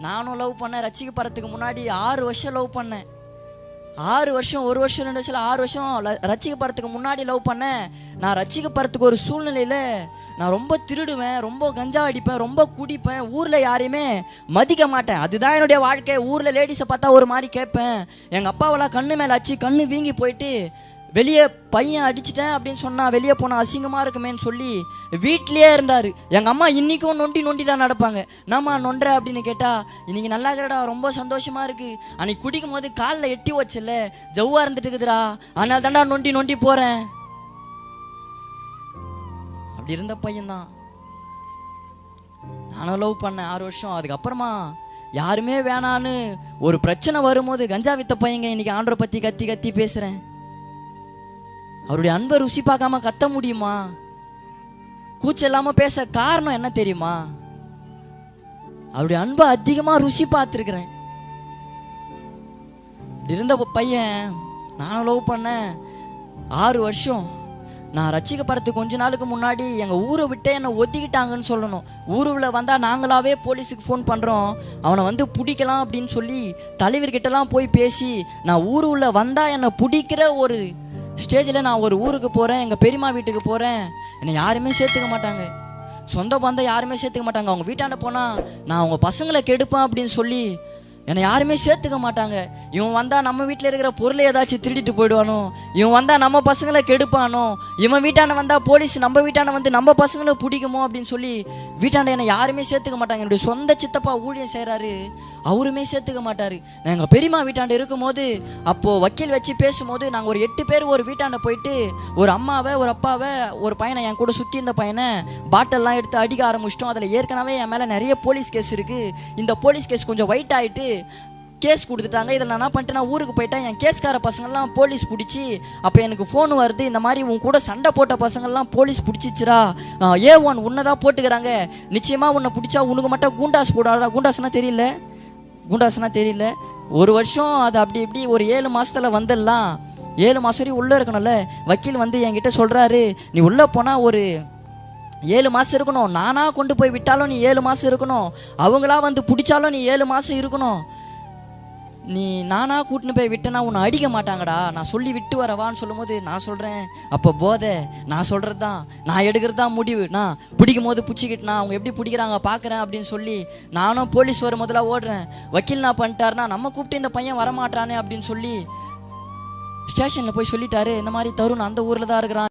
நானும் லவ் பண்ணேன். ரட்சிக்கப்படுறதுக்கு முன்னாடி 6 வருஷம் லவ் பண்ணேன். 6 வருஷம், 1 வருஷம் 2 வருஷம் 6 வருஷம் ரட்சிக்கப்படுறதுக்கு முன்னாடி லவ் பண்ணேன். நான் ரட்சிக்கப்படுறதுக்கு ஒரு சூழ்நிலையில் நான் ரொம்ப திருடுவேன், ரொம்ப கஞ்சா அடிப்பேன், ரொம்ப குடிப்பேன், ஊரில் யாரையுமே மதிக்க மாட்டேன். அதுதான் என்னுடைய வாழ்க்கை. ஊரில் லேடிஸை பார்த்தா ஒரு மாதிரி கேட்பேன். எங்கள் அப்பாவெல்லாம் கண்ணு மேலே அடிச்சு கண்ணு வீங்கி போயிட்டு வெளியே பையன் அடிச்சிட்டேன் அப்படின்னு சொன்னால் வெளியே போனால் அசிங்கமாக இருக்குமேன்னு சொல்லி வீட்லேயே இருந்தார். எங்கள் அம்மா இன்றைக்கும் நொண்டி தான் நடப்பாங்க. நாம்மா நொன்ற அப்படின்னு கேட்டால் இன்றைக்கி நல்லா இருக்கிறடா, ரொம்ப சந்தோஷமாக இருக்குது, அன்றைக்கி குடிக்கும் போது காலில் எட்டி வச்சல ஜவ்வாக இருந்துட்டு இருக்குதுடா, அதனால தாண்டா நொண்டி போகிறேன். அப்படி இருந்த பையன்தான். நானும் லவ் பண்ணேன் 6 வருஷம். அதுக்கப்புறமா யாருமே வேணான்னு ஒரு பிரச்சனை வரும்போது கஞ்சா வித்த பையங்க இன்றைக்கி ஆண்டரை பற்றி கத்தி பேசுகிறேன். அவருடைய அன்பை ருசி பார்க்காம கத்த முடியுமா? கூச்சம் இல்லாமல் பேச காரணம் என்ன தெரியுமா? அவருடைய அன்பை அதிகமாக ருசி பார்த்துருக்கிறேன். இருந்த பையன் நானும் லவ் பண்ணேன் 6 வருஷம். நான் ரட்சிக்கப்படுறதுக்கு கொஞ்ச நாளுக்கு முன்னாடி எங்கள் ஊரை விட்டே என்னை ஒத்திக்கிட்டாங்கன்னு சொல்லணும். ஊருவில் வந்தால் நாங்களாவே போலீஸுக்கு ஃபோன் பண்ணுறோம், அவனை வந்து பிடிக்கலாம் அப்படின்னு சொல்லி தலைவர்கிட்டலாம் போய் பேசி நான் ஊருவில் வந்தால் என்னை பிடிக்கிற ஒரு ஸ்டேஜில் நான் ஒரு ஊருக்கு போகிறேன், எங்கள் பெரியம்மா வீட்டுக்கு போகிறேன். என்னை யாருமே சேர்த்துக்க மாட்டாங்க, சொந்த பந்தம் யாருமே சேர்த்துக்க மாட்டாங்க. அவங்க வீட்டாண்ட போனால் நான் அவங்க பசங்களை கெடுப்பேன் அப்படின்னு சொல்லி என்னை யாருமே சேர்த்துக்க மாட்டாங்க. இவன் வந்தால் நம்ம வீட்டில் இருக்கிற பொருளை ஏதாச்சும் திருடிட்டு போயிடுவானோ, இவன் வந்தால் நம்ம பசங்களை கெடுப்பானோ, இவன் வீட்டாண்ட வந்தால் போலீஸ் நம்ம வீட்டாண்ட வந்து நம்ம பசங்களை பிடிக்குமோ அப்படின்னு சொல்லி வீட்டாண்ட என்னை யாருமே சேர்த்துக்க மாட்டாங்க. என்னுடைய சொந்த சித்தப்பா ஊழியம் செய்கிறாரு, அவருமே சேர்த்துக்க மாட்டார். நான் எங்கள் பெரியம்மா வீட்டாண்ட இருக்கும்போது அப்போது வக்கீல் வச்சு பேசும்போது நாங்கள் ஒரு 8 பேர் ஒரு வீட்டாண்ட போயிட்டு ஒரு அம்மாவை ஒரு அப்பாவை ஒரு பையனை என் கூட சுற்றி இருந்த பையனை பாட்டெல்லாம் எடுத்து அடிக்க ஆரம்பிச்சிட்டோம். அதில் ஏற்கனவே என் மேலே நிறைய போலீஸ் கேஸ் இருக்குது. இந்த போலீஸ் கேஸ் கொஞ்சம் ஒயிட் ஆகிட்டு கேஸ் கொடுத்துட்டாங்க. இதில் நான் என்ன பண்ணிட்டேன், நான் ஊருக்கு போயிட்டேன். என் கேஸ்கார பசங்கள்லாம் போலீஸ் பிடிச்சி அப்போ எனக்கு ஃபோன் வருது, இந்த மாதிரி உன் கூட சண்டை போட்ட பசங்கள்லாம் போலீஸ் பிடிச்சிச்சுரா, A1 உன்னை தான் போட்டுக்கிறாங்க, நிச்சயமாக உன்னை பிடிச்சா உனக்கு மட்டும் கூண்டாஸ் போடுறா. கூண்டாஸ்னா தெரியல. 1 வருஷம் அது அப்படி இப்படி ஒரு 7 மாதத்தில் வந்துடலாம். 7 மாதம் வரையும் உள்ளே இருக்கணும்ல. வக்கீல் வந்து என்கிட்ட சொல்கிறாரு, நீ உள்ளே போனால் ஒரு 7 மாதம் இருக்கணும், நானாக கொண்டு போய் விட்டாலும் நீ 7 மாதம் இருக்கணும், அவங்களா வந்து பிடிச்சாலும் நீ 7 மாதம் இருக்கணும், நீ நானாக கூட்டின்னு போய் விட்டேன்னா உன்னை அடிக்க மாட்டாங்கடா, நான் சொல்லி விட்டு வரவான்னு சொல்லும்போது நான் சொல்கிறேன், அப்போ போதை நான் சொல்கிறது தான், நான் எடுக்கிறது தான் முடிவு, நான் பிடிக்கும் போது பிடிச்சிக்கிட்டுனா அவங்க எப்படி பிடிக்கிறாங்க பார்க்குறேன் அப்படின்னு சொல்லி நானும் போலீஸ் வரும் முதல்ல ஓடுறேன். வக்கீல் நான் பண்ணிட்டாருனா நம்ம கூப்பிட்டு இந்த பையன் வரமாட்டானே அப்படின்னு சொல்லி ஸ்டேஷனில் போய் சொல்லிட்டாரு, இந்த மாதிரி தருண் அந்த ஊரில் தான் இருக்கிறான்.